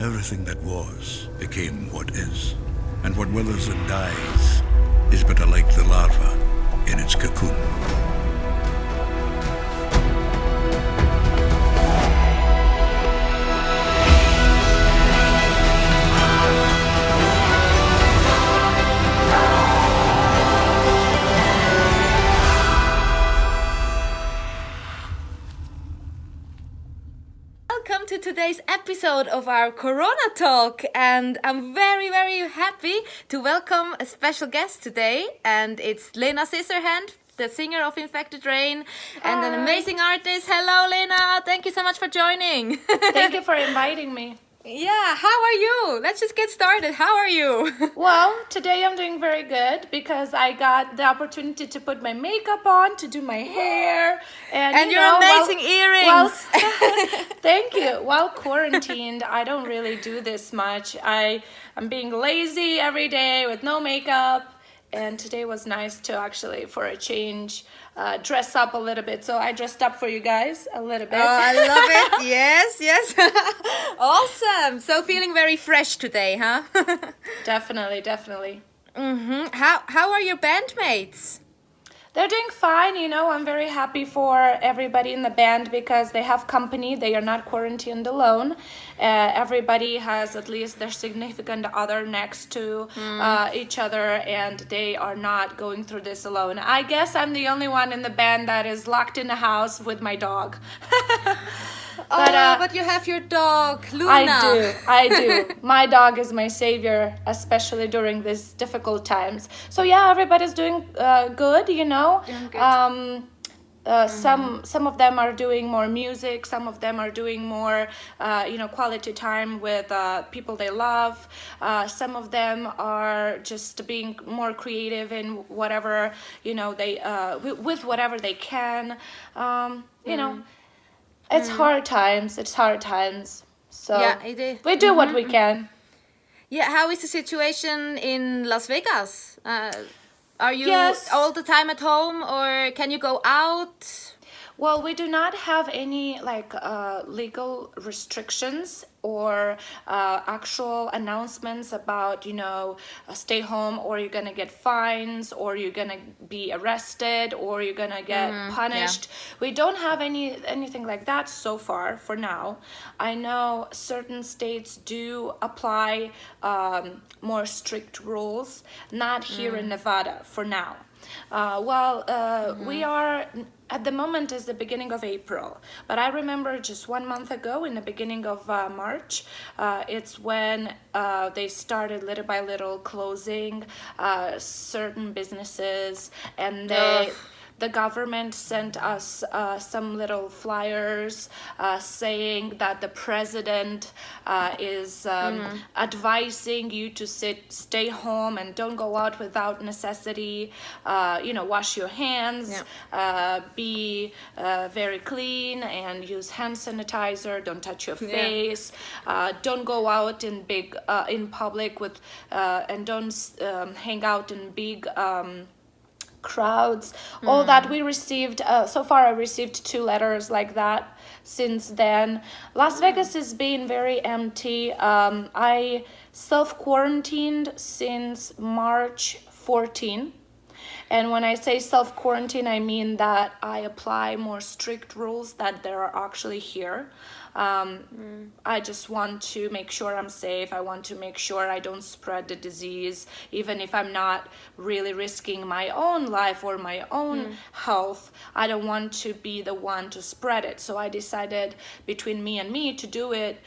Everything that was became what is, and what withers and dies is but alike the larva in its cocoon. Welcome to today's episode of our Corona Talk, and I'm very, very happy to welcome a special guest today, and it's Lena Scissorhands, the singer of Infected Rain. Hi. And an amazing artist. Hello, Lena. Thank you so much for joining. Thank you for inviting me. Yeah, how are you? Let's just get started. How are you? Well, today I'm doing very good because I got the opportunity to put my makeup on, to do my hair, and your amazing earrings. Thank you. While quarantined, I don't really do this much. I'm being lazy every day with no makeup, and today was nice to actually, for a change, dress up a little bit. So I dressed up for you guys a little bit. Oh, I love it. Yes. Awesome. So feeling very fresh today, huh? Definitely. Mm-hmm. How are your bandmates? They're doing fine, I'm very happy for everybody in the band because they have company. They are not quarantined alone. Everybody has at least their significant other next to each other, and they are not going through this alone. I guess I'm the only one in the band that is locked in the house with my dog. But you have your dog, Luna. I do. My dog is my savior, especially during these difficult times. So yeah, everybody's doing good, Doing good. Some of them are doing more music. Some of them are doing more, quality time with people they love. Some of them are just being more creative in whatever, they with whatever they can. It's hard times. So Yeah, it is. we do what we can. Yeah, how is the situation in Las Vegas? Are you Yes. all the time at home, or can you go out? Well, we do not have any legal restrictions or actual announcements about, stay home or you're gonna get fines or you're gonna be arrested or you're gonna get punished. We don't have anything like that so far for now. I know certain states do apply more strict rules, not here in Nevada for now. We are at the moment is the beginning of April, but I remember just 1 month ago in the beginning of March, it's when they started little by little closing certain businesses, and the government sent us some little flyers saying that the president is advising you to stay home and don't go out without necessity. Wash your hands, be very clean, and use hand sanitizer. Don't touch your face. Don't go out in public with, and don't hang out in big. Crowds, all that we received. So far, I received 2 letters like that. Since then, Las Vegas has been very empty. I self-quarantined since March 14. And when I say self-quarantine, I mean that I apply more strict rules that there are actually here. I just want to make sure I'm safe. I want to make sure I don't spread the disease, even if I'm not really risking my own life or my own health. I don't want to be the one to spread it. So I decided between me and me to do it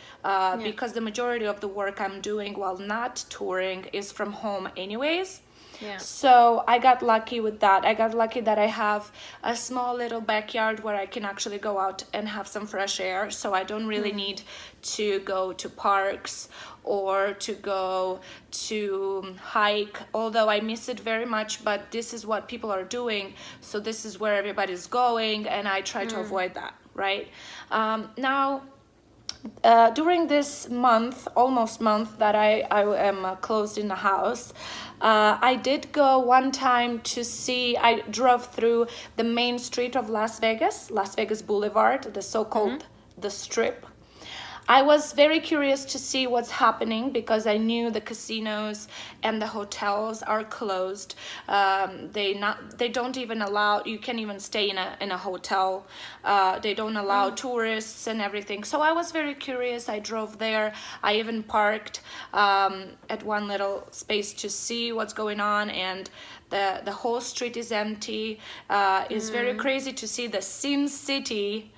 because the majority of the work I'm doing while not touring is from home anyways. Yeah. So I got lucky with that. I got lucky that I have a small little backyard where I can actually go out and have some fresh air. So I don't really need to go to parks or to go to hike, although I miss it very much, but this is what people are doing. So this is where everybody's going, and I try to avoid that, right? Now, during this almost month that I am closed in the house, I did go one time to see, I drove through the main street of Las Vegas Boulevard, the so-called the Strip. I was very curious to see what's happening because I knew the casinos and the hotels are closed. They don't even allow, you can't even stay in a hotel. They don't allow tourists and everything. So I was very curious. I drove there. I even parked at one little space to see what's going on, and the whole street is empty. It's very crazy to see the Sin City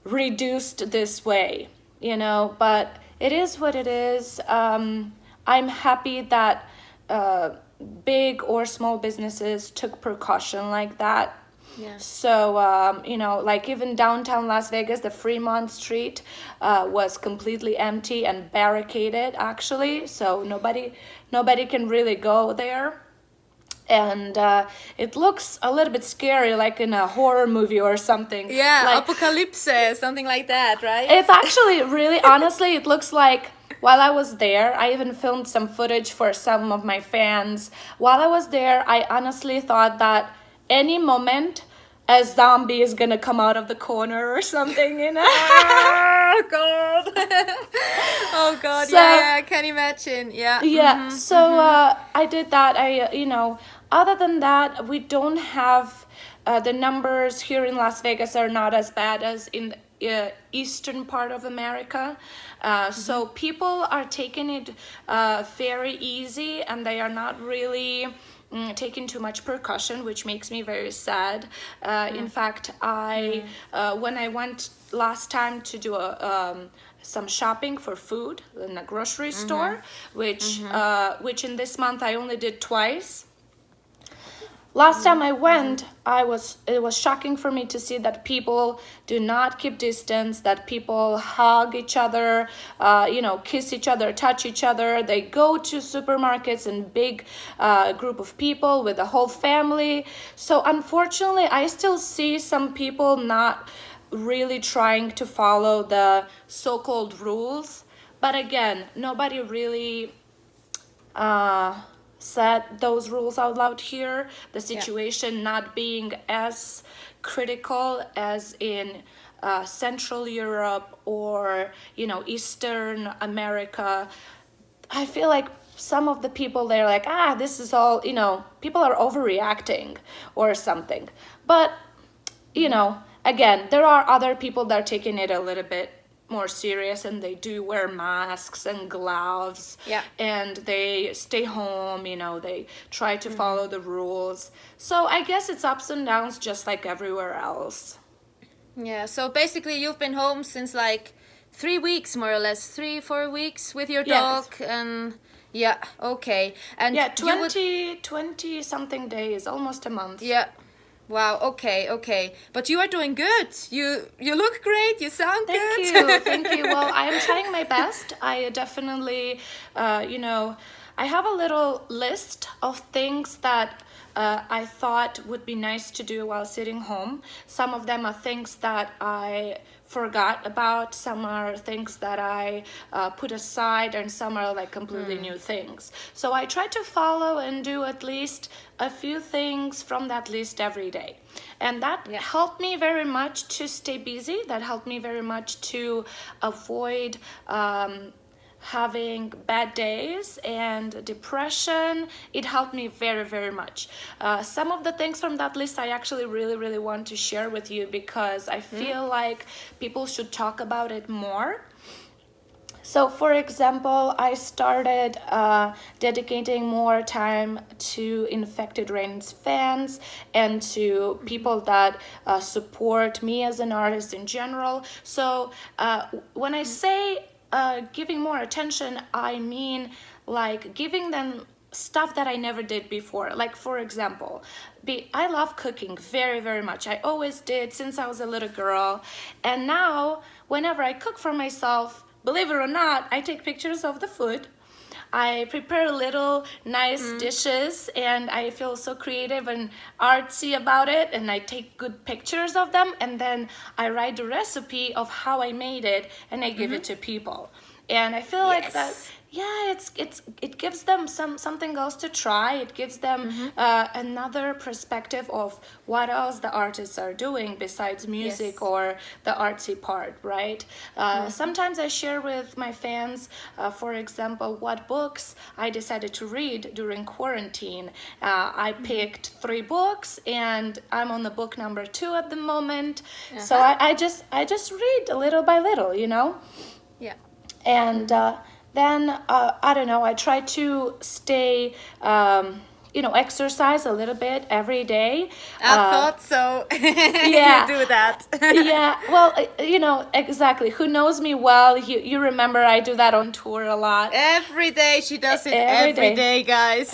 reduced this way, you know, but it is what it is. I'm happy that big or small businesses took precaution like that. Yeah. So, you know, like even downtown Las Vegas, the Fremont Street was completely empty and barricaded, actually. So nobody can really go there. And it looks a little bit scary, like in a horror movie or something. Yeah, like, apocalypse, something like that, right? it's actually really, honestly, it looks like while I was there, I even filmed some footage for some of my fans. While I was there, I honestly thought that any moment a zombie is gonna come out of the corner or something, you know? Oh God! Oh God! So- yeah, I can imagine. Yeah. Yeah, so I did that. You know, other than that, we don't have the numbers here in Las Vegas are not as bad as in the eastern part of America. So people are taking it very easy, and they are not really taking too much precaution, which makes me very sad. In fact, when I went last time to do some shopping for food in a grocery store, which in this month I only did twice. Last time I went, it was shocking for me to see that people do not keep distance, that people hug each other, you know, kiss each other, touch each other. They go to supermarkets in big group of people with the whole family. So unfortunately, I still see some people not really trying to follow the so-called rules. But again, nobody really said those rules out loud here. The situation not being as critical as in Central Europe or, you know, Eastern America. I feel like some of the people, they're like, this is all, you know, people are overreacting or something. But, you know, again, there are other people that are taking it a little bit more serious, and they do wear masks and gloves, and they stay home, you know, they try to follow the rules. So I guess it's ups and downs just like everywhere else. Yeah. So basically, you've been home since like 3 weeks, more or less, 3-4 weeks with your dog, and yeah, okay, and yeah, 20 something days, almost a month. Yeah. Wow. Okay. But you are doing good. You look great. You sound good. Thank you. Well, I am trying my best. I definitely, you know, I have a little list of things that I thought would be nice to do while sitting home. Some of them are things that I forgot about, some are things that I put aside, and some are like completely new things. So I try to follow and do at least a few things from that list every day. And that helped me very much to stay busy. That helped me very much to avoid having bad days and depression. It helped me very, very much. Some of the things from that list I actually really, really want to share with you because I feel like people should talk about it more. So, for example, I started dedicating more time to Infected Rain's fans and to people that support me as an artist in general. So, when I say giving more attention, I mean like giving them stuff that I never did before. Like, for example, I love cooking very, very much. I always did since I was a little girl. And now, whenever I cook for myself, believe it or not, I take pictures of the food. I prepare little nice dishes, and I feel so creative and artsy about it, and I take good pictures of them, and then I write the recipe of how I made it, and I give it to people. And I feel like that, Yes. yeah, it gives them something else to try. It gives them another perspective of what else the artists are doing besides music Yes. or the artsy part, right? Sometimes I share with my fans, for example, what books I decided to read during quarantine. I picked 3 books, and I'm on the book number 2 at the moment. So I just read little by little, you know. Yeah. And then I don't know, I try to stay exercise a little bit every day. I thought so. Yeah. You do that. Yeah, well, exactly, who knows me well, you remember I do that on tour a lot. Every day she does it. Every Every day. day, guys.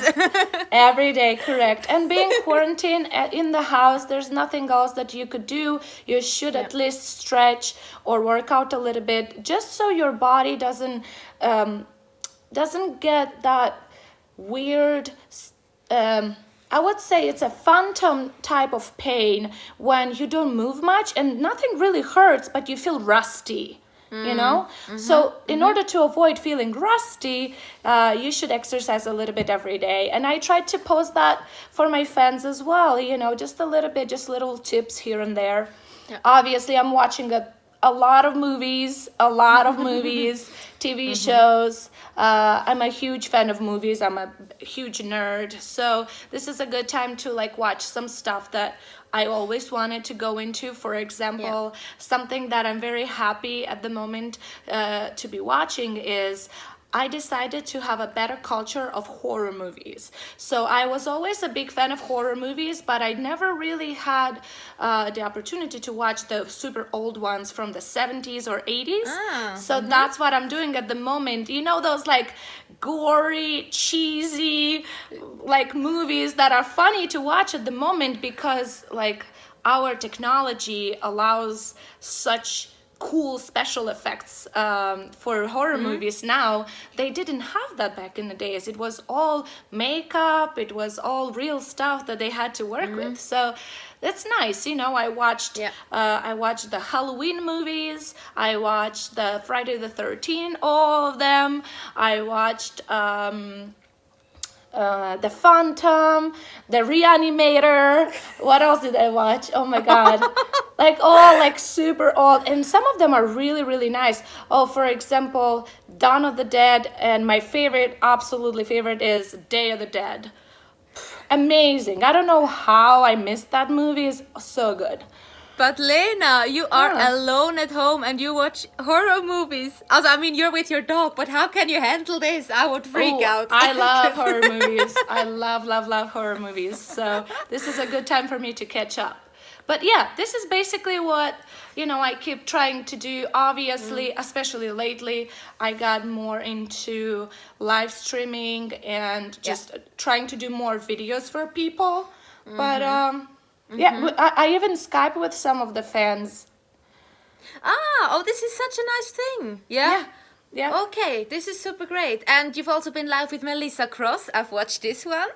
Every day, correct. And being quarantined in the house, there's nothing else that you could do. You should at least stretch or work out a little bit, just so your body doesn't get that weird. I would say it's a phantom type of pain when you don't move much and nothing really hurts, but you feel rusty. You know, so in order to avoid feeling rusty, you should exercise a little bit every day. And I try to post that for my fans as well, just a little bit, just little tips here and there. Yeah. Obviously, I'm watching a lot of movies, TV shows. I'm a huge fan of movies. I'm a huge nerd. So this is a good time to watch some stuff that I always wanted to go into. For example, something that I'm very happy at the moment to be watching is I decided to have a better culture of horror movies. So I was always a big fan of horror movies, but I never really had the opportunity to watch the super old ones from the 70s or 80s. So that's what I'm doing at the moment. Those gory, cheesy, movies that are funny to watch at the moment because our technology allows such cool special effects for horror movies now. They didn't have that back in the days. It was all makeup, it was all real stuff that they had to work with. So that's nice. I watched the Halloween movies, I watched the Friday the 13th, all of them. I watched the Phantom, the Reanimator. What else did I watch? Oh my god. All super old, and some of them are really, really nice. Oh, for example, Dawn of the Dead, and my favorite, absolutely favorite, is Day of the Dead. Amazing. I don't know how I missed that movie. It's so good. But Lena, you are alone at home and you watch horror movies. Also, I mean, you're with your dog, but how can you handle this? I would freak out. I love horror movies. I love horror movies. So this is a good time for me to catch up. But yeah, this is basically what, I keep trying to do. Obviously, especially lately, I got more into live streaming and just trying to do more videos for people. But yeah, I even Skype with some of the fans. This is such a nice thing. Yeah. Okay, this is super great. And you've also been live with Melissa Cross. I've watched this one.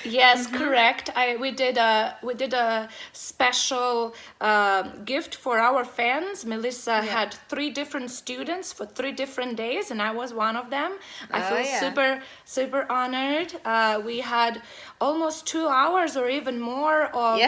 Yes, correct. We did a special gift for our fans. Melissa had 3 different students for 3 different days, and I was one of them. I feel super honored. We had almost 2 hours or even more of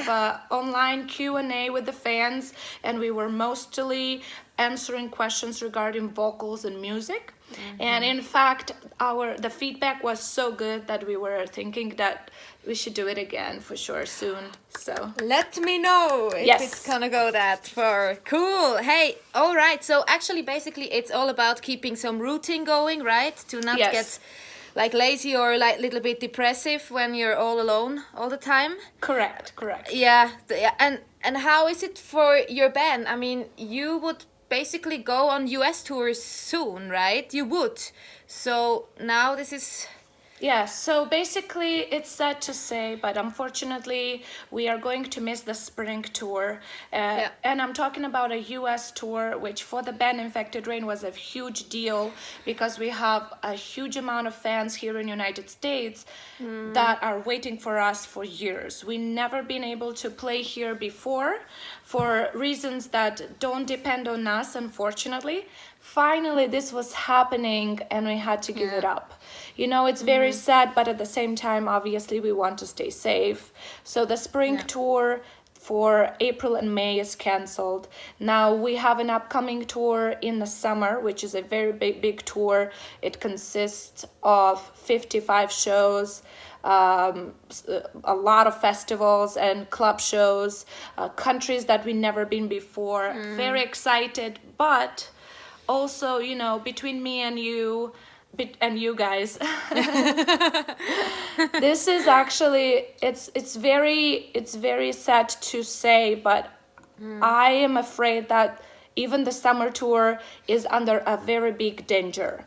online Q&A with the fans, and we were mostly answering questions regarding vocals and music. And in fact, the feedback was so good that we were thinking that we should do it again for sure soon. So let me know if it's gonna go that far. Cool. Hey, all right. So actually, basically, it's all about keeping some routine going, right? To not get lazy or little bit depressive when you're all alone all the time. Correct. Yeah. And how is it for your band? I mean, you would basically go on US tours soon, right? You would. So now this is Yeah, so basically it's sad to say, but unfortunately we are going to miss the spring tour. Yeah. And I'm talking about a US tour, which for the band Infected Rain was a huge deal because we have a huge amount of fans here in United States that are waiting for us for years. We never been able to play here before for reasons that don't depend on us, unfortunately. Finally, this was happening and we had to give it up. You know, it's very sad, but at the same time, obviously, we want to stay safe. So the spring tour for April and May is canceled. Now we have an upcoming tour in the summer, which is a very big tour. It consists of 55 shows, a lot of festivals and club shows, countries that we've never been before. Very excited, but also, you know, between me and you guys, this is actually it's very sad to say, but I am afraid that even the summer tour is under a very big danger.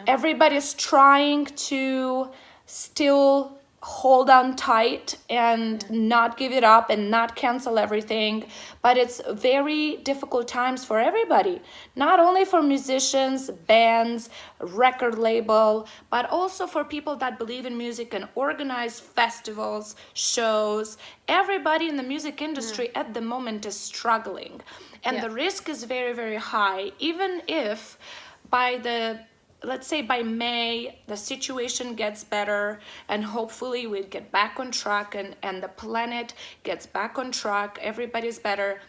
Everybody's trying to still hold on tight and not give it up and not cancel everything, but it's very difficult times for everybody, not only for musicians, bands, record label, but also for people that believe in music and organize festivals, shows. Everybody in the music industry at the moment is struggling, and the risk is very, very high. Even if let's say by May, the situation gets better and hopefully we get back on track and the planet gets back on track, everybody's better.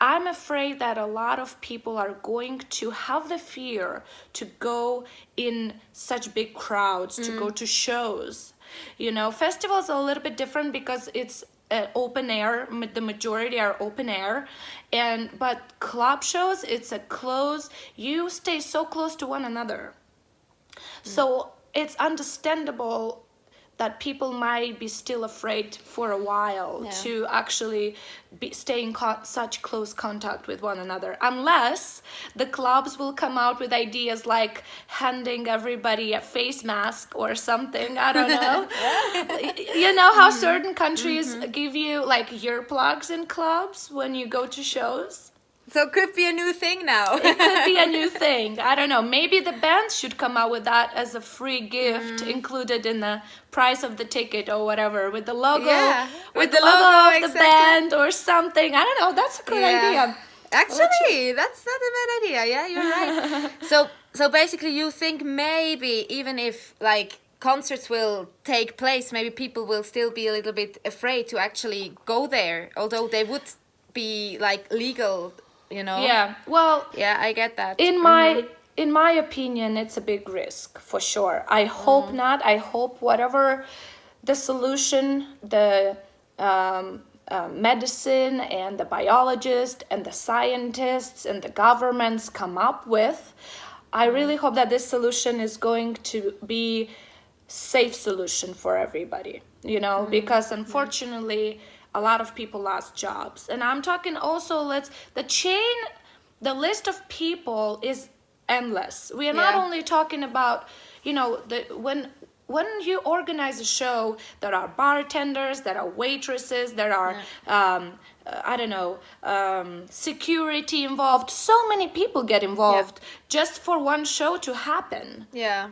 I'm afraid that a lot of people are going to have the fear to go in such big crowds, to go to shows. You know, festivals are a little bit different because it's open air, the majority are open air, but club shows, it's a close, you stay so close to one another. So it's understandable that people might be still afraid for a while to actually stay in such close contact with one another, unless the clubs will come out with ideas like handing everybody a face mask or something. I don't know. You know how certain countries give you like earplugs in clubs when you go to shows? So it could be a new thing now. It could be a new thing. I don't know. Maybe the bands should come out with that as a free gift included in the price of the ticket or whatever, with the logo, with the logo of the band or something. I don't know. That's a good idea. Actually, that's not a bad idea. Yeah, you're right. So basically, you think maybe even if like concerts will take place, maybe people will still be a little bit afraid to actually go there, although they would be like legal. You know. Yeah. Well. Yeah, I get that. In my opinion, it's a big risk for sure. I hope not. I hope whatever the solution, the medicine and the biologists and the scientists and the governments come up with, I really hope that this solution is going to be safe solution for everybody. You know, because unfortunately, a lot of people lost jobs. And I'm talking also, the list of people is endless. We are not only talking about, you know, when you organize a show, there are bartenders, there are waitresses, there are, I don't know, security involved. So many people get involved just for one show to happen. Yeah.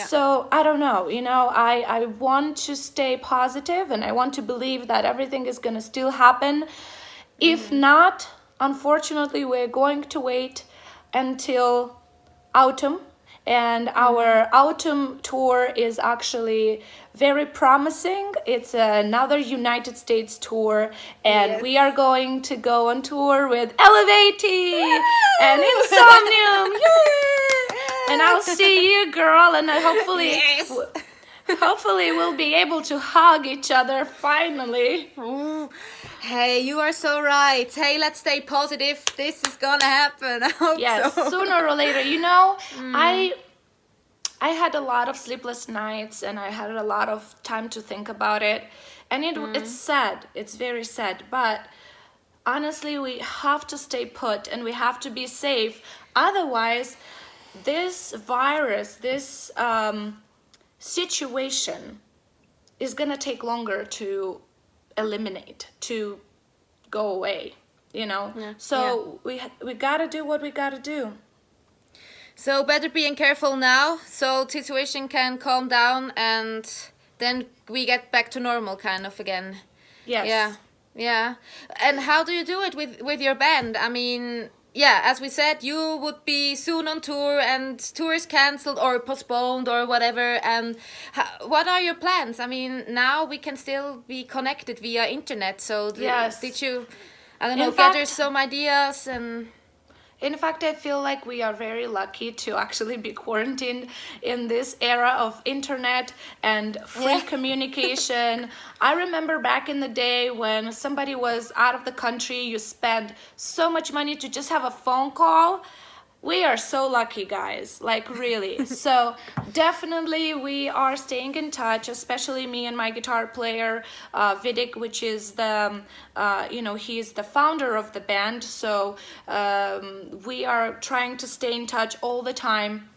So I don't know, you know, I want to stay positive and I want to believe that everything is going to still happen. If not, unfortunately, we're going to wait until autumn. And our autumn tour is actually very promising. It's another United States tour, and we are going to go on tour with Eluveitie and Insomnium. And I'll see you, girl, and I hopefully we'll be able to hug each other finally. Ooh. Hey, you are so right. Hey, let's stay positive. This is gonna happen. I hope so. Sooner or later. You know, I had a lot of sleepless nights and I had a lot of time to think about it. And it's sad. It's very sad. But honestly, we have to stay put and we have to be safe. Otherwise, this virus, this situation is gonna take longer to eliminate, to go away, you know. Yeah. So we gotta do what we gotta do. So better being careful now, so situation can calm down, and then we get back to normal kind of again. Yes. Yeah, yeah. And how do you do it with your band? I mean, yeah, as we said, you would be soon on tour, and tours cancelled or postponed or whatever. And what are your plans? I mean, now we can still be connected via internet. So Yes. did you, I don't know, In fact- gather some ideas and? In fact, I feel like we are very lucky to actually be quarantined in this era of internet and free communication. I remember back in the day when somebody was out of the country, you spent so much money to just have a phone call. We are so lucky, guys, like really. So definitely we are staying in touch, especially me and my guitar player, Vidic, which is the, he's the founder of the band. So we are trying to stay in touch all the time.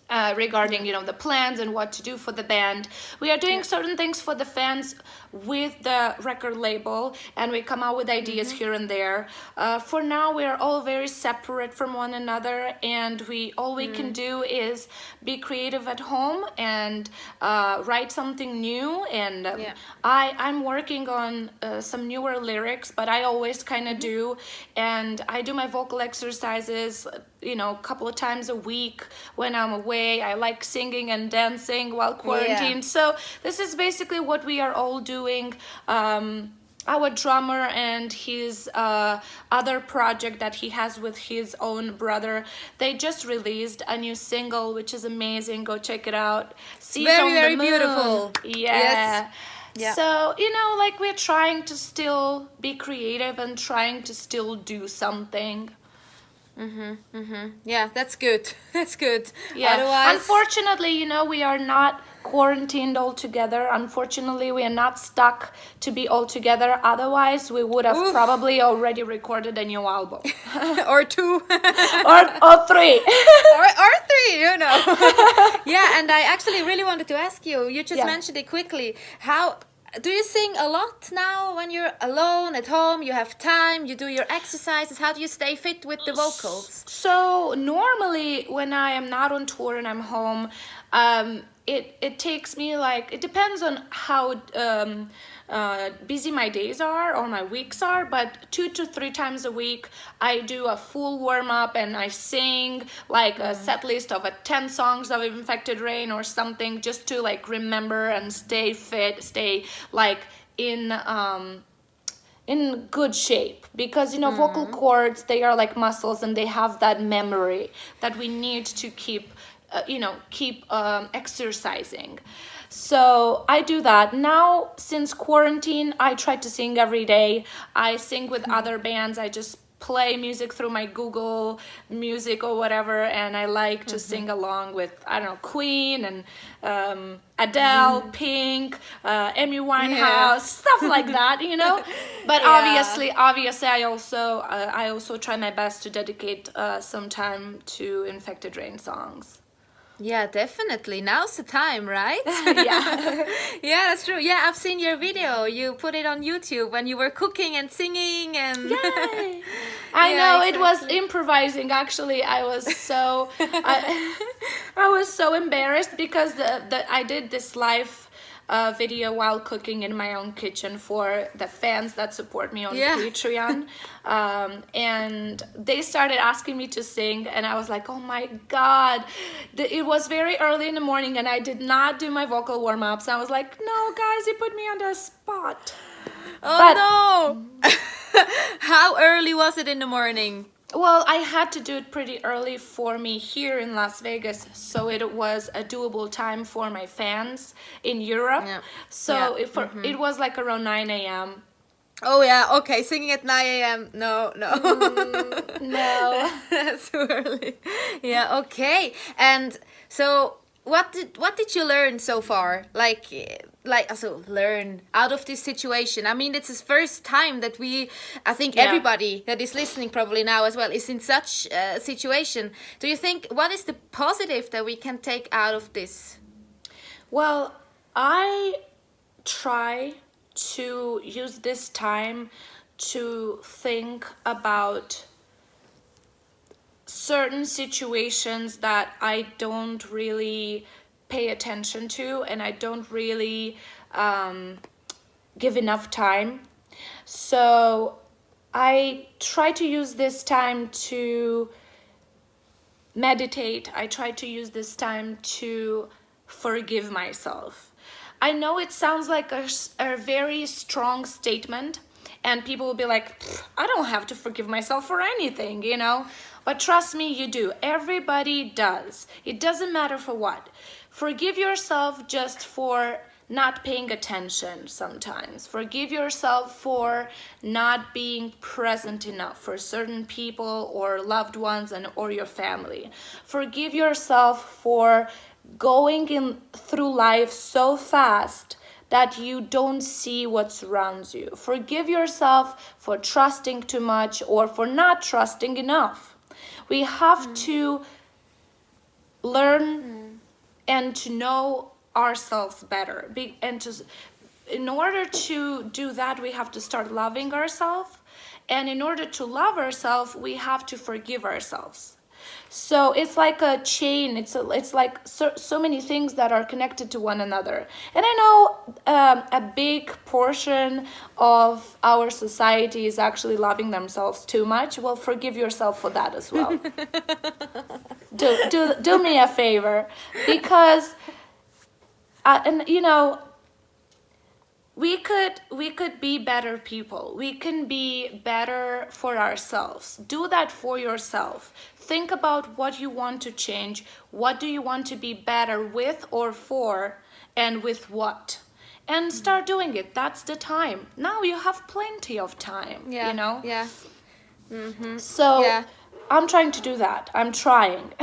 Regarding the plans and what to do for the band. We are doing certain things for the fans with the record label, and we come out with ideas here and there. For now, we are all very separate from one another, and all we can do is be creative at home and write something new. And I'm working on some newer lyrics, but I always kind of do, and I do my vocal exercises a couple of times a week when I'm away. I like singing and dancing while quarantined. So this is basically what we are all doing. Our drummer and his other project that he has with his own brother, they just released a new single, which is amazing. Go check it out. Very beautiful. Yeah. Yeah. So, we're trying to still be creative and trying to still do something. Yeah, that's good. That's good. Yeah. Otherwise, Unfortunately, we are not quarantined all together. Unfortunately, we are not stuck to be all together. Otherwise, we would have probably already recorded a new album. or two. or three. or three, Yeah, and I actually really wanted to ask you. You just mentioned it quickly. How do you sing a lot now when you're alone at home? You have time, you do your exercises. How do you stay fit with the vocals? So normally when I am not on tour and I'm home, it takes me it depends on how busy my days are or my weeks are, but 2 to 3 times a week I do a full warm-up and I sing a set list of 10 songs of Infected Rain or something, just to remember and stay fit, stay in good shape, because vocal cords, they are like muscles and they have that memory that we need to keep exercising. So I do that. Now, since quarantine, I try to sing every day. I sing with other bands. I just play music through my Google Music or whatever, and I like to sing along with, Queen and Adele, Pink, Amy Winehouse, stuff like that, But obviously, I also try my best to dedicate some time to Infected Rain songs. Yeah, definitely. Now's the time, right? Yeah. Yeah, that's true. Yeah, I've seen your video. You put it on YouTube when you were cooking and singing and... Yay! I know, exactly. It was improvising. Actually, I was so I was so embarrassed because I did this live video while cooking in my own kitchen for the fans that support me on Patreon, and they started asking me to sing, and I was like, oh my god, it was very early in the morning and I did not do my vocal warm-ups. I was like, no guys, you put me on the spot. No. How early was it in the morning? Well, I had to do it pretty early for me here in Las Vegas, so it was a doable time for my fans in Europe. Yeah. So it was around 9 a.m. Oh yeah, okay, singing at 9 a.m. No. No. That's too early. Yeah, okay. And so what did you learn so far? Learn out of this situation. I mean, it's the first time that I think everybody that is listening probably now as well is in such a situation. Do you think, what is the positive that we can take out of this? Well, I try to use this time to think about certain situations that I don't really pay attention to and I don't really give enough time. So I try to use this time to meditate. I try to use this time to forgive myself. I know it sounds like a very strong statement, and people will be like, I don't have to forgive myself for anything, you know? But trust me, you do. Everybody does. It doesn't matter for what. Forgive yourself just for not paying attention sometimes. Forgive yourself for not being present enough for certain people or loved ones or your family. Forgive yourself for going through life so fast that you don't see what surrounds you. Forgive yourself for trusting too much or for not trusting enough. We have to learn and to know ourselves better. In order to do that, we have to start loving ourselves. And in order to love ourselves, we have to forgive ourselves. So it's like a chain. It's like so many things that are connected to one another. And I know a big portion of our society is actually loving themselves too much. Well, forgive yourself for that as well. do me a favor, because and you know, we could be better people. We can be better for ourselves. Do that for yourself. Think about what you want to change. What do you want to be better with or for, and with what? And start doing it. That's the time. Now you have plenty of time, you know? Yeah. So Yeah. I'm trying to do that. I'm trying.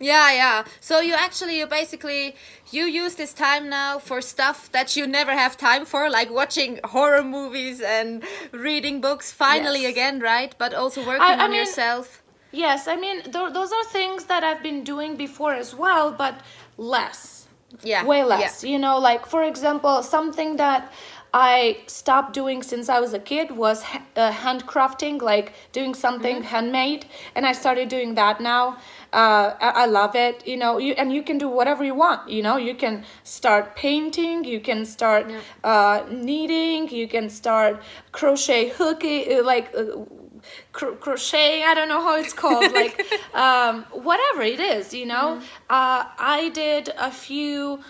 Yeah. So you basically use this time now for stuff that you never have time for, like watching horror movies and reading books. Finally, Yes. again, right? But also working I on mean, yourself. Yes, I mean, those are things that I've been doing before as well, but less. Yeah. Way less. Yeah. You know, like, for example, something that I stopped doing since I was a kid was handcrafting, like doing something handmade, and I started doing that now. I love it, you know, and you can do whatever you want, you know, you can start painting, you can start knitting, you can start crochet hooking, crochet, I don't know how it's called, like whatever it is, you know. I did a few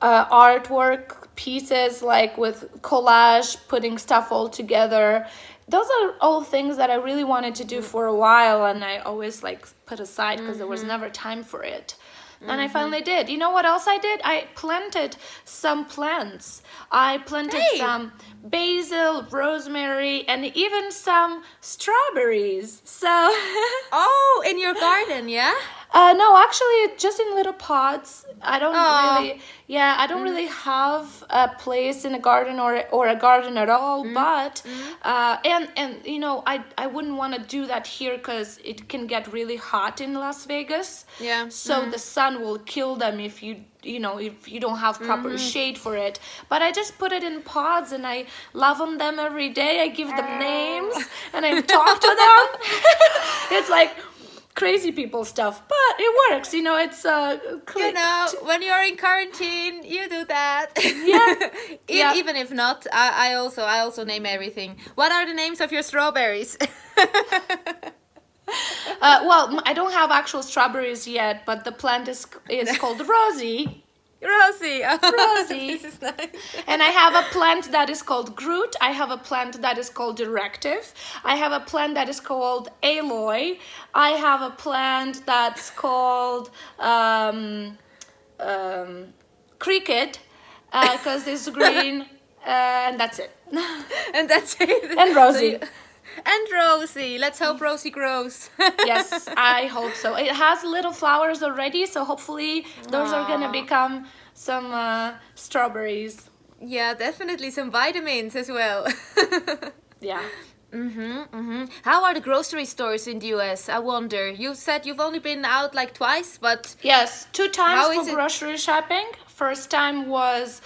artwork pieces, like with collage, putting stuff all together. Those are all things that I really wanted to do for a while, and I always like put aside because there was never time for it. And I finally did. You know what else I did? I planted some plants. I planted some basil, rosemary, and even some strawberries. So Oh, in your garden, yeah? no, actually just in little pots. I don't Aw. I don't really have a place in a garden or a garden at all, but and you know, I wouldn't want to do that here because it can get really hot in Las Vegas. Yeah. So the sun will kill them if you don't have proper shade for it. But I just put it in pots and I love on them every day. I give them names and I talk to them. It's like crazy people stuff, but it works, you know. It's You know, when you're in quarantine, you do that. Yeah. Yeah. Even if not, I also name everything. What are the names of your strawberries? Well, I don't have actual strawberries yet, but the plant is called Rosie. Rosie. Oh, Rosie. This is nice. And I have a plant that is called Groot. I have a plant that is called Directive. I have a plant that is called Aloy. I have a plant that's called Cricket, because it's green, and that's it. And that's it. And Rosie. And Rosie. Let's hope Rosie grows. Yes, I hope so. It has little flowers already, so hopefully those are gonna become some strawberries. Yeah, definitely some vitamins as well. Yeah. How are the grocery stores in the US? I wonder. You said you've only been out like twice, but Yes, 2 times how for is it? grocery shopping. First time was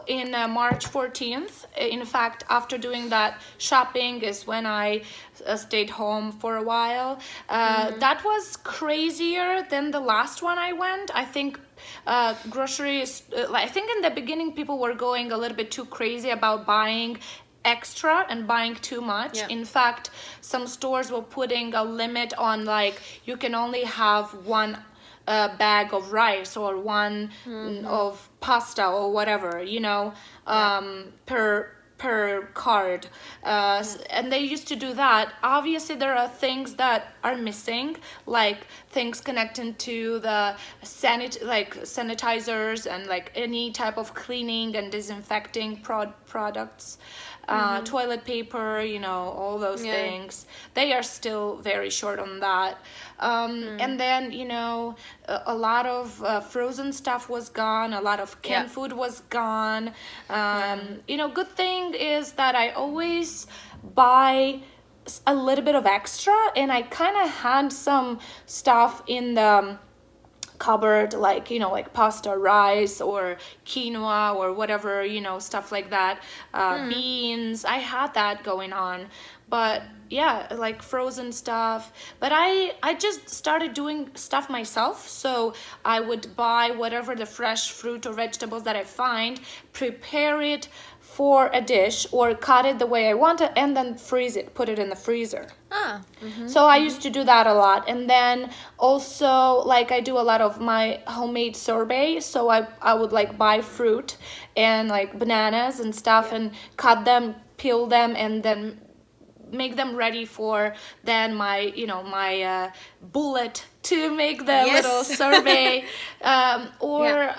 in March 14th. In fact, after doing that shopping is when I stayed home for a while. That was crazier than the last one I went. I think groceries, I think in the beginning people were going a little bit too crazy about buying extra and buying too much. Yeah. In fact, some stores were putting a limit on, like, you can only have one bag of rice or one of pasta or whatever, per card. And they used to do that. Obviously there are things that are missing, like things connected to the sanitizers and like any type of cleaning and disinfecting products, toilet paper, all those Yeah. things. They are still very short on that. And then, a lot of frozen stuff was gone. A lot of canned Yeah. food was gone. Good thing is that I always buy a little bit of extra, and I kind of had some stuff in the cupboard, like pasta, rice, or quinoa, or whatever, stuff like that. Beans, I had that going on. But yeah, like frozen stuff. But I just started doing stuff myself. So I would buy whatever the fresh fruit or vegetables that I find, prepare it for a dish, or cut it the way I want it, and then freeze it, put it in the freezer. So I used to do that a lot. And then also, like, I do a lot of my homemade sorbet. So I would like buy fruit and like bananas and stuff, and cut them, peel them, and then make them ready for then my bullet to make the Yes. little sorbet. Or Yeah.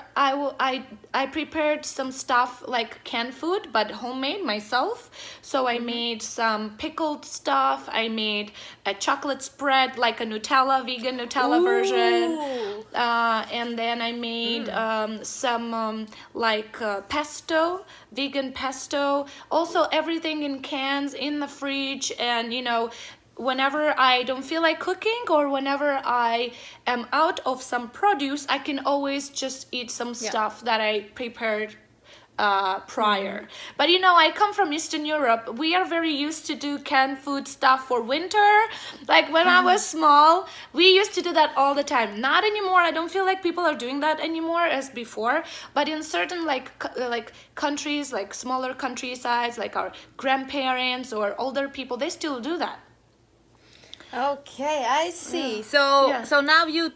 I prepared some stuff like canned food, but homemade myself. So I made some pickled stuff. I made a chocolate spread, like a vegan Nutella version. And then I made some pesto, vegan pesto. Also everything in cans in the fridge. And whenever I don't feel like cooking, or whenever I am out of some produce, I can always just eat some stuff that I prepared prior. But I come from Eastern Europe. We are very used to do canned food stuff for winter. Like when I was small, we used to do that all the time. Not anymore. I don't feel like people are doing that anymore as before. But in certain like countries, like smaller countrysides, like our grandparents or older people, they still do that. Okay, I see. Yeah. So Yeah. so now you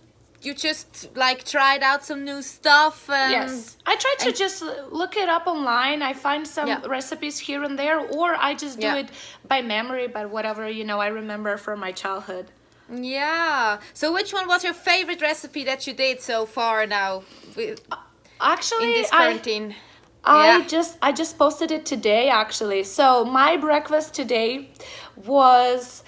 just like tried out some new stuff and Yes, I try to just look it up online. I find some Yeah. recipes here and there, or I just do Yeah. it by memory, by whatever I remember from my childhood. Yeah. So which one was your favorite recipe that you did so far now in Actually, this quarantine? I Yeah. just posted it today, actually. So my breakfast today was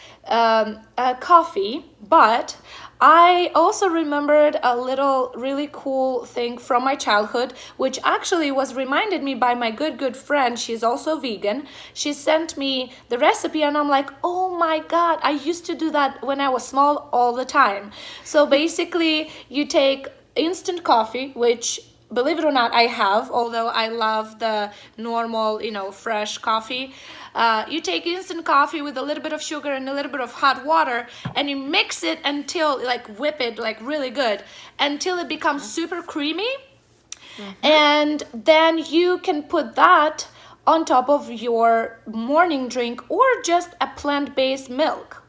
a coffee, but I also remembered a little really cool thing from my childhood, which actually was reminded me by my good friend. She's also vegan. She sent me the recipe, and I'm like, oh my God, I used to do that when I was small all the time. So basically, you take instant coffee, which, believe it or not, I have, although I love the normal, fresh coffee. You take instant coffee with a little bit of sugar and a little bit of hot water, and you mix it until, whip it, really good, until it becomes super creamy. And then you can put that on top of your morning drink, or just a plant-based milk.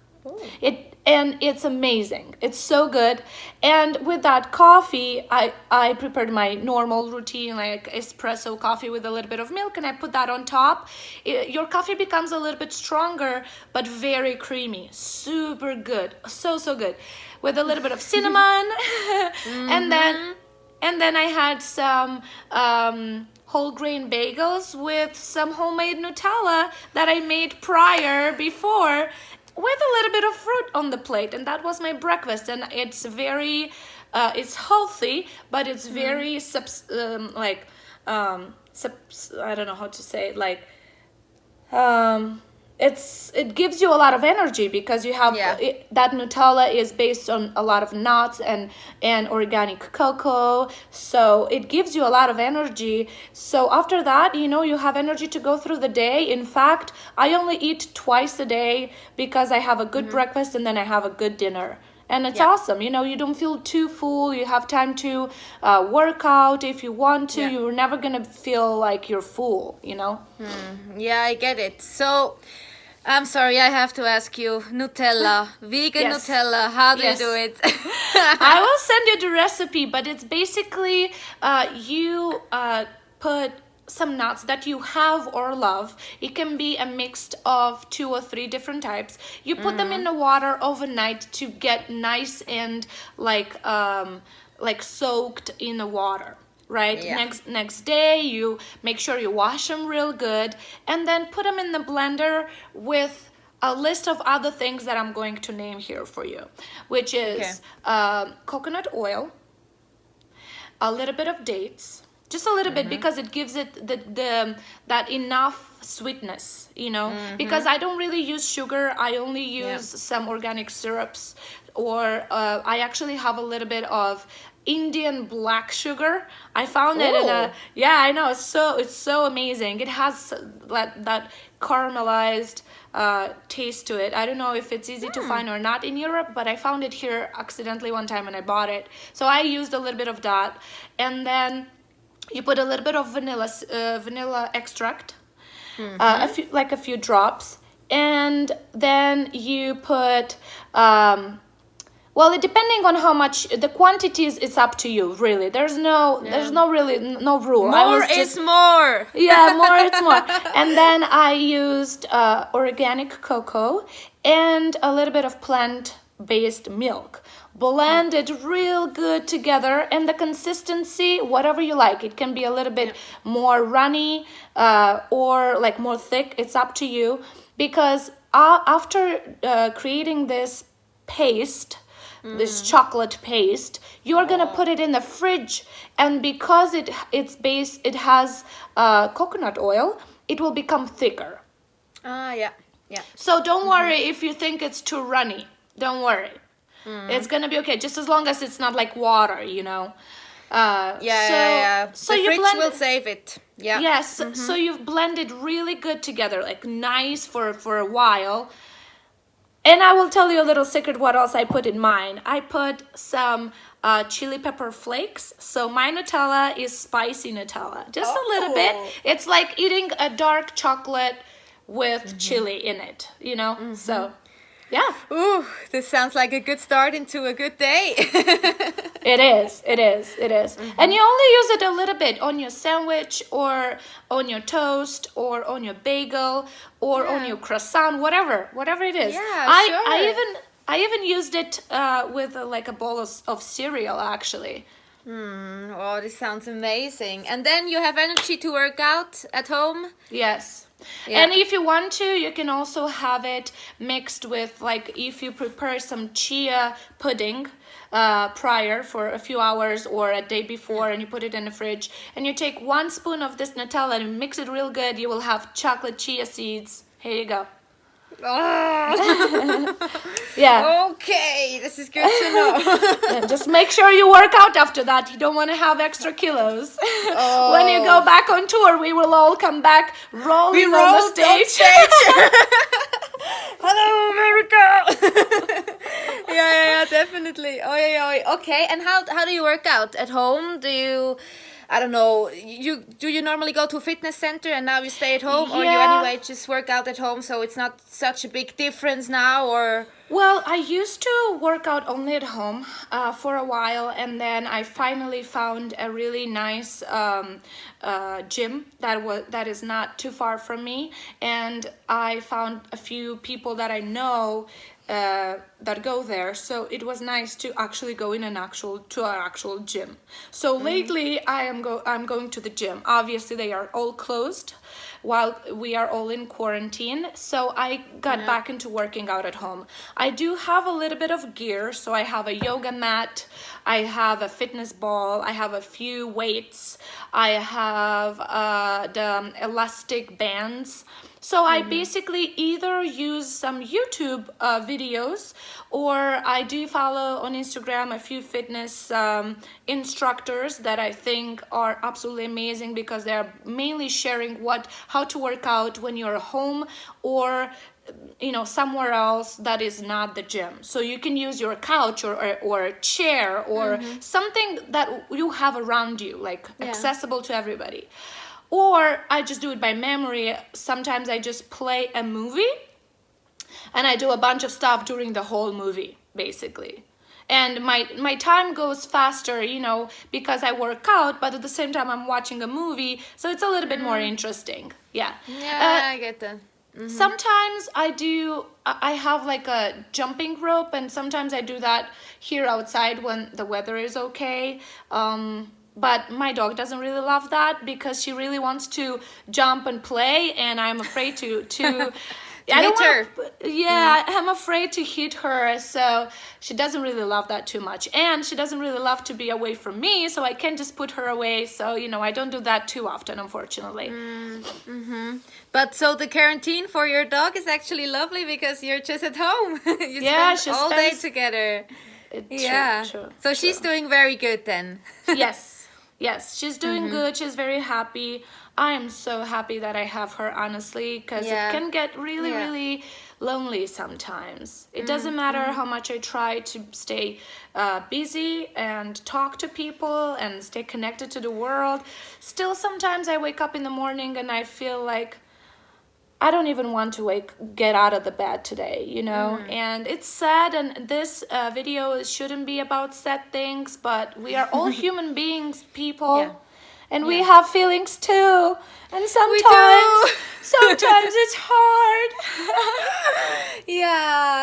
It's amazing. It's so good. And with that coffee, I prepared my normal routine, like espresso coffee with a little bit of milk, and I put that on top. Your coffee becomes a little bit stronger, but very creamy. Super good. So good. With a little bit of cinnamon. And then I had some whole grain bagels with some homemade Nutella that I made before, with a little bit of fruit on the plate. And that was my breakfast. And it's very it's healthy, but it's very I don't know how to say it, it gives you a lot of energy because you have that Nutella is based on a lot of nuts and organic cocoa, so it gives you a lot of energy. So after that, you have energy to go through the day. In fact, I only eat twice a day because I have a good breakfast and then I have a good dinner. And it's awesome. You don't feel too full. You have time to work out if you want to. You're never going to feel like you're full, Yeah, I get it. So, I'm sorry, I have to ask you, Nutella, vegan Nutella, how do you do it? I will send you the recipe, but it's basically you put some nuts that you have or love. It can be a mix of 2 or 3 different types. You put them in the water overnight to get nice and like soaked in the water, right? Next day you make sure you wash them real good and then put them in the blender with a list of other things that I'm going to name here for you, which is coconut oil, a little bit of dates, just a little bit, because it gives it that enough sweetness, because I don't really use sugar. I only use some organic syrups, or I actually have a little bit of Indian black sugar. I found it in a I know, it's so amazing. It has that caramelized taste to it. I don't know if it's easy to find or not in Europe, but I found it here accidentally one time and I bought it, so I used a little bit of that. And then you put a little bit of vanilla extract, a few drops, and then you put depending on how much the quantities, it's up to you, really. There's no rule. More is more. Yeah, more is more. And then I used organic cocoa and a little bit of plant-based milk. Blend it real good together, and the consistency, whatever you like. It can be a little bit more runny or like more thick. It's up to you, because after creating this paste, this chocolate paste, you're gonna put it in the fridge, and because it has coconut oil, it will become thicker. Yeah. So don't worry if you think it's too runny. Don't worry. It's gonna be okay, just as long as it's not like water, So the fridge will save it. Yeah. Yes. So you've blended really good together, like nice for a while. And I will tell you a little secret what else I put in mine. I put some chili pepper flakes. So my Nutella is spicy Nutella, just a little bit. It's like eating a dark chocolate with chili in it, So. Yeah. Ooh, this sounds like a good start into a good day. It is. And you only use it a little bit on your sandwich or on your toast or on your bagel or on your croissant, whatever it is. Yeah, sure. I even used it with like a bowl of cereal, actually. Oh, this sounds amazing. And then you have energy to work out at home? Yes. Yeah. And if you want to, you can also have it mixed with, like, if you prepare some chia pudding prior for a few hours or a day before, and you put it in the fridge, and you take 1 spoon of this Nutella and mix it real good, you will have chocolate chia seeds. Here you go. Oh. Yeah. Okay, this is good to know. Just make sure you work out after that. You don't want to have extra kilos. When you go back on tour, we will all come back rolling on the stage. Hello, America. yeah, definitely. Oh, yeah. Okay, and how do you work out at home? Do you, I don't know, do you normally go to a fitness center and now you stay at home, or you anyway just work out at home, so it's not such a big difference now, or? Well, I used to work out only at home for a while, and then I finally found a really nice gym that is not too far from me, and I found a few people that I know that go there, so it was nice to actually go in an actual gym. So lately I'm going to the gym. Obviously they are all closed while we are all in quarantine. So I got back into working out at home. I do have a little bit of gear. So I have a yoga mat, I have a fitness ball, I have a few weights, I have the elastic bands. So I basically either use some YouTube videos, or I do follow on Instagram a few fitness instructors that I think are absolutely amazing, because they're mainly sharing how to work out when you're home or somewhere else that is not the gym. So you can use your couch or a chair or something that you have around you, like accessible to everybody. Or I just do it by memory. Sometimes I just play a movie and I do a bunch of stuff during the whole movie, basically. And my time goes faster, because I work out, but at the same time I'm watching a movie, so it's a little bit more interesting. Yeah. Yeah, I get that. Sometimes I have like a jumping rope, and sometimes I do that here outside when the weather is okay. But my dog doesn't really love that, because she really wants to jump and play, and I'm afraid to I don't hit her. I'm afraid to hit her, so she doesn't really love that too much. And she doesn't really love to be away from me, so I can't just put her away. So, I don't do that too often, unfortunately. But so the quarantine for your dog is actually lovely, because you're just at home. You spend all day together. True. So she's doing very good then. Yes, she's doing good. She's very happy. I am so happy that I have her, honestly, because it can get really, really lonely sometimes. It doesn't matter how much I try to stay busy and talk to people and stay connected to the world. Still, sometimes I wake up in the morning and I feel like I don't even want to get out of the bed today, and it's sad, and this video shouldn't be about sad things, but we are all human beings, people, and we have feelings too, and sometimes it's hard.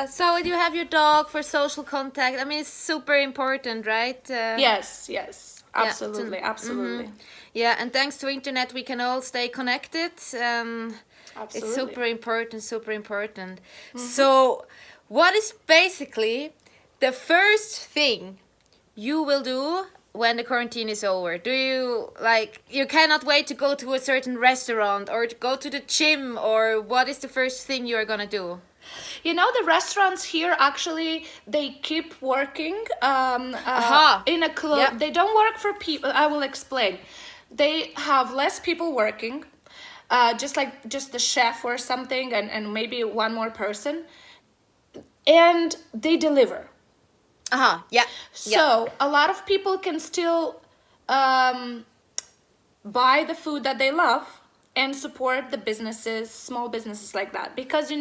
So you have your dog for social contact. I mean, it's super important, right? Yes, absolutely. Yeah, and thanks to internet, we can all stay connected. Absolutely. It's super important. So, what is basically the first thing you will do when the quarantine is over? Do you, you cannot wait to go to a certain restaurant or to go to the gym, or what is the first thing you are gonna do? The restaurants here, actually, they keep working in a club. They don't work for people. I will explain. They have less people working. Just the chef or something, and maybe one more person, and they deliver. So a lot of people can still buy the food that they love and support the businesses, small businesses like that, because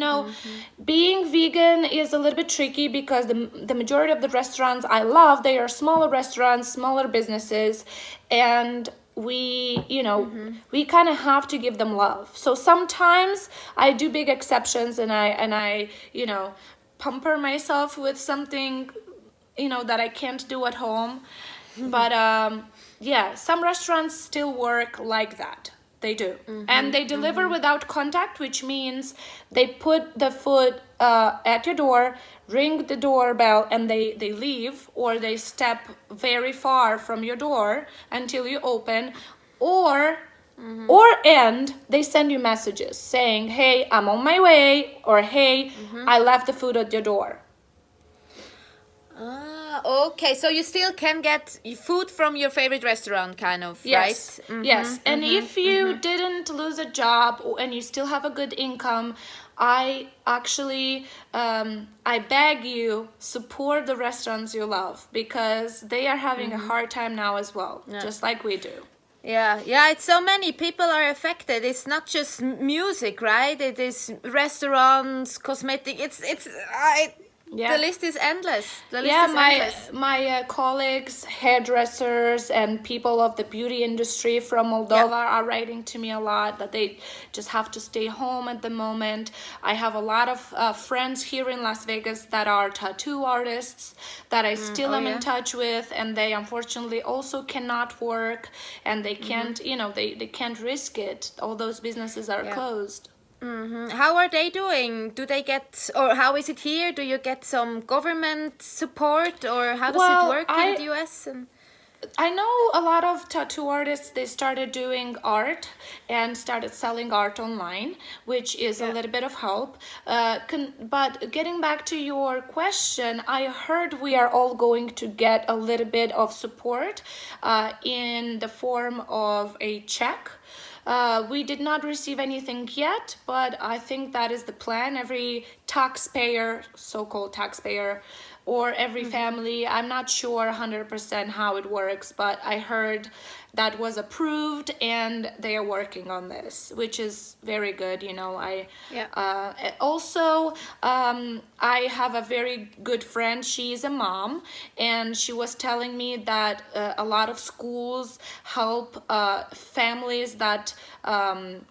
being vegan is a little bit tricky, because the majority of the restaurants I love, they are smaller restaurants, smaller businesses, and we kind of have to give them love. So sometimes I do big exceptions, and I pamper myself with something that I can't do at home. But some restaurants still work like that. They do. And they deliver without contact, which means they put the food at your door, ring the doorbell, and they leave, or they step very far from your door until you open, or they send you messages saying, hey, I'm on my way, or hey, I left the food at your door. Okay, so you still can get food from your favorite restaurant, kind of, yes. right? Yes, and if you didn't lose a job and you still have a good income, I actually, I beg you, support the restaurants you love, because they are having a hard time now as well, just like we do. Yeah, it's so many people are affected. It's not just music, right? It is restaurants, cosmetic. The list is endless. The list Yeah, is endless. my colleagues, hairdressers, and people of the beauty industry from Moldova are writing to me a lot that they just have to stay home at the moment. I have a lot of friends here in Las Vegas that are tattoo artists that I still am in touch with, and they unfortunately also cannot work, and they can't, they can't risk it. All those businesses are closed. How are they doing? Do they get, or how is it here? Do you get some government support, or how does it work in the US? I know a lot of tattoo artists, they started doing art and started selling art online, which is a little bit of help. But getting back to your question, I heard we are all going to get a little bit of support in the form of a check. We did not receive anything yet, but I think that is the plan. Every taxpayer, so-called taxpayer, or every family, I'm not sure 100% how it works, but I heard that was approved and they are working on this, which is very good. Also, I have a very good friend. She's a mom, and she was telling me that a lot of schools help families that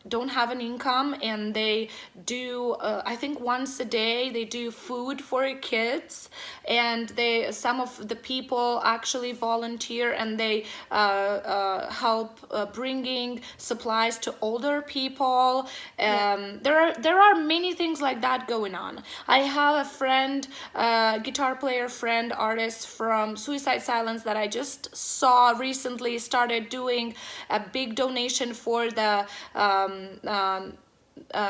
don't have an income, and they do I think once a day they do food for kids, and some of the people actually volunteer, and they help bringing supplies to older people. There are many things like that going on. I have a friend, guitar player friend, artist from Suicide Silence that I just saw recently started doing a big donation for the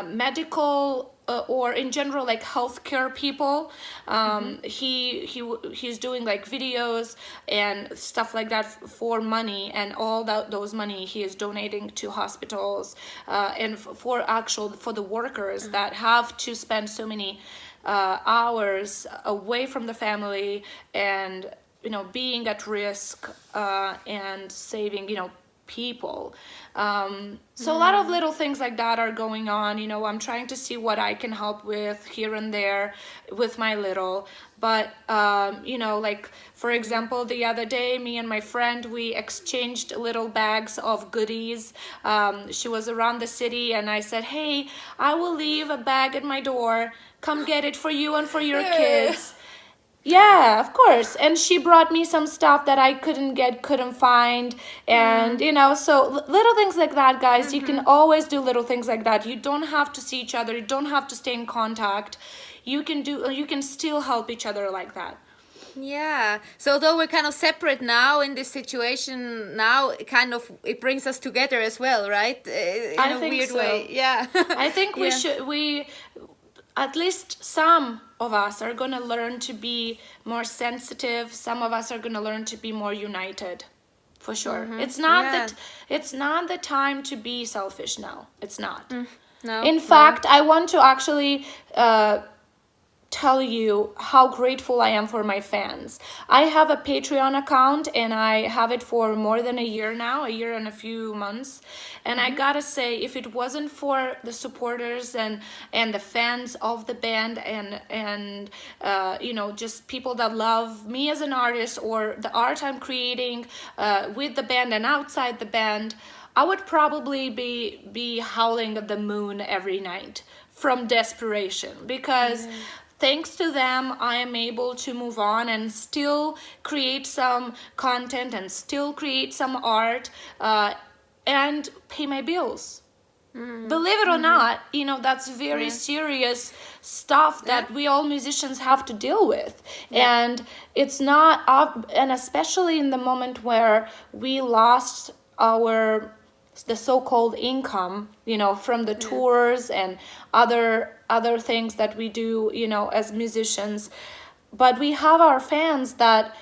medical or in general like healthcare people. He's doing like videos and stuff like that for money, and all those money he is donating to hospitals and for the workers that have to spend so many hours away from the family, and being at risk and saving people. So a lot of little things like that are going on. I'm trying to see what I can help with here and there with my little. But like for example, the other day, me and my friend, we exchanged little bags of goodies. She was around the city, and I said, hey, I will leave a bag at my door, come get it for you and for your kids. Yeah, of course. And she brought me some stuff that I couldn't find. And, so little things like that, guys. You can always do little things like that. You don't have to see each other. You don't have to stay in contact. You can still help each other like that. Yeah. So although we're kind of separate now in this situation, now it brings us together as well, right? In a weird way. Yeah. I think we at least some of us are going to learn to be more sensitive. Some of us are going to learn to be more united, for sure. It's not it's not the time to be selfish now. It's not. No. In fact, I want to actually tell you how grateful I am for my fans. I have a Patreon account, and I have it for more than a year now, a year and a few months. And I gotta say, if it wasn't for the supporters and the fans of the band and just people that love me as an artist or the art I'm creating with the band and outside the band, I would probably be howling at the moon every night from desperation, because thanks to them, I am able to move on and still create some content and still create some art and pay my bills. Believe it or not, that's very serious stuff that we all musicians have to deal with. And it's not and especially in the moment where we lost the so-called income, from the tours and other things that we do, as musicians. But we have our fans that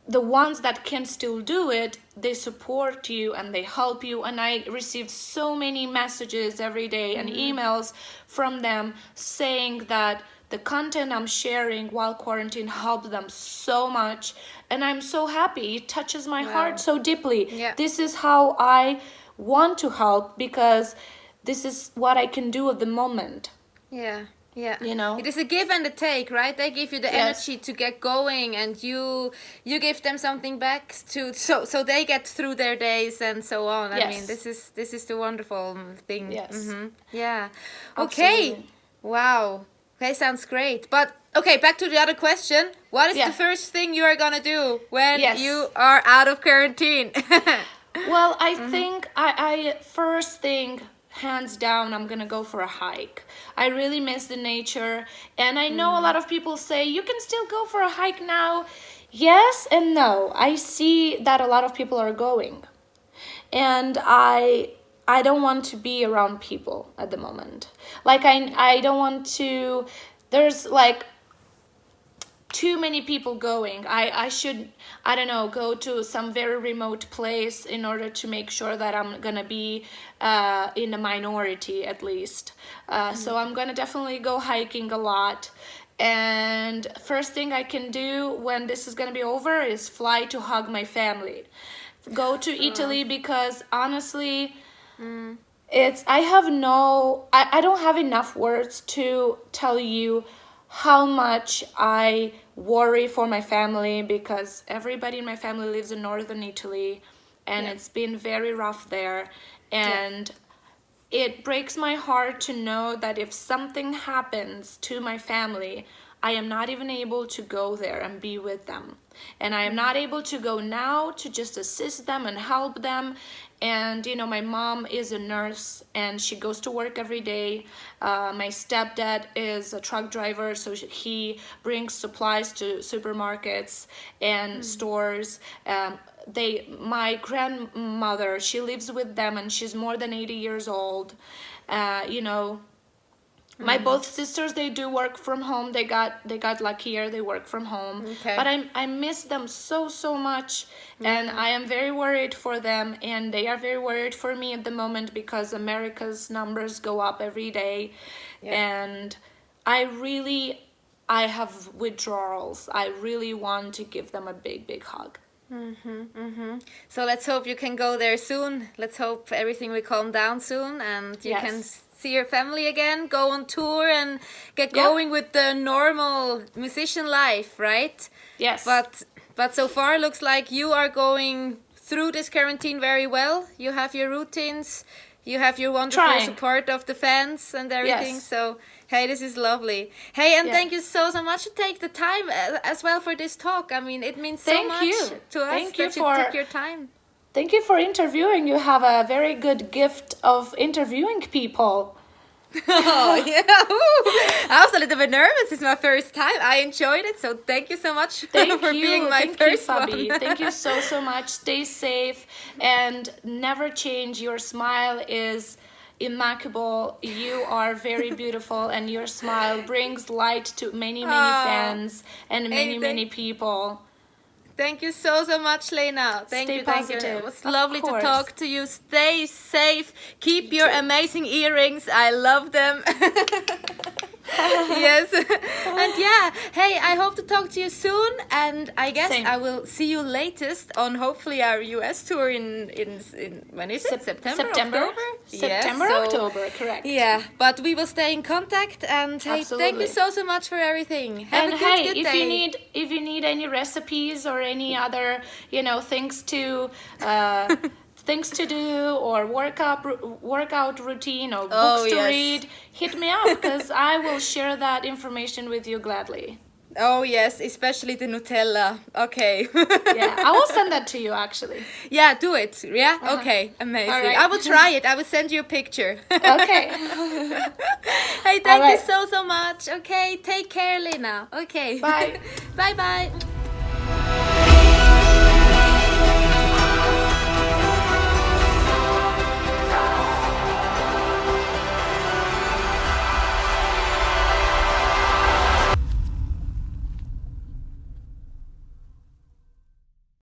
the ones that can still do it, they support you and they help you. And I receive so many messages every day and emails from them saying that the content I'm sharing while quarantine helped them so much. And I'm so happy. It touches my heart so deeply. Yeah. This is how I want to help, because this is what I can do at the moment. Yeah. Yeah, you know. it is a give and a take, right? They give you the energy to get going, and you give them something back to so they get through their days and so on. I mean, this is the wonderful thing. Yes. Yeah. Okay. Absolutely. Wow. Okay, sounds great. But okay, back to the other question. What is the first thing you are gonna do when you are out of quarantine? Well, I think I first thing, hands down, I'm gonna go for a hike. I really miss the nature, and I know a lot of people say you can still go for a hike now. Yes and no. I see that a lot of people are going, and I don't want to be around people at the moment. Like I don't want to. There's like too many people going. I should, I don't know, go to some very remote place in order to make sure that I'm gonna be in a minority at least. So I'm gonna definitely go hiking a lot. And first thing I can do when this is gonna be over is fly to hug my family. Go to Italy because honestly, I don't have enough words to tell you how much I worry for my family, because everybody in my family lives in northern Italy, and it's been very rough there, and it breaks my heart to know that if something happens to my family, I am not even able to go there and be with them. And I am not able to go now to just assist them and help them. And, you know, my mom is a nurse and she goes to work every day. My stepdad is a truck driver, so he brings supplies to supermarkets and stores. My grandmother, she lives with them and she's more than 80 years old. You know, my both sisters, they do work from home. They got luckier. They work from home. Okay. But I miss them so much, and I am very worried for them, and they are very worried for me at the moment because America's numbers go up every day, and I have withdrawals. I really want to give them a big hug. So let's hope you can go there soon. Let's hope everything will calm down soon and you can see your family again, go on tour and get going with the normal musician life, right? Yes. But so far looks like you are going through this quarantine very well. You have your routines, you have your wonderful support of the fans and everything. Yes. So hey, this is lovely. Hey, and thank you so much to take the time as well for this talk. I mean, it means so much to us that you took your time. Thank you for interviewing. You have a very good gift of interviewing people. Oh, yeah. Ooh. I was a little bit nervous. It's my first time. I enjoyed it. So thank you so much for being my first Fabi. one. Thank you so much. Stay safe and never change. Your smile is immaculate. You are very beautiful, and your smile brings light to many fans and many people. Thank you so much, Lena. Thank you. Positive. It was lovely to talk to you. Stay safe. Keep your amazing earrings. I love them. Yes. And yeah, hey, I hope to talk to you soon, and I guess I will see you latest on hopefully our US tour in when is it? September, October, correct. Yeah, but we will stay in contact, and hey, thank you so much for everything. Have a good day. If you need any recipes or any other, you know, things to things to do or workout routine or books to read, hit me up, because I will share that information with you gladly. Oh yes, especially the Nutella. Okay. Yeah, I will send that to you actually. Yeah, do it. Yeah? Okay, amazing. Right. I will try it. I will send you a picture. Okay. Hey, thank you so much. Okay, take care, Lena. Okay. Bye. Bye.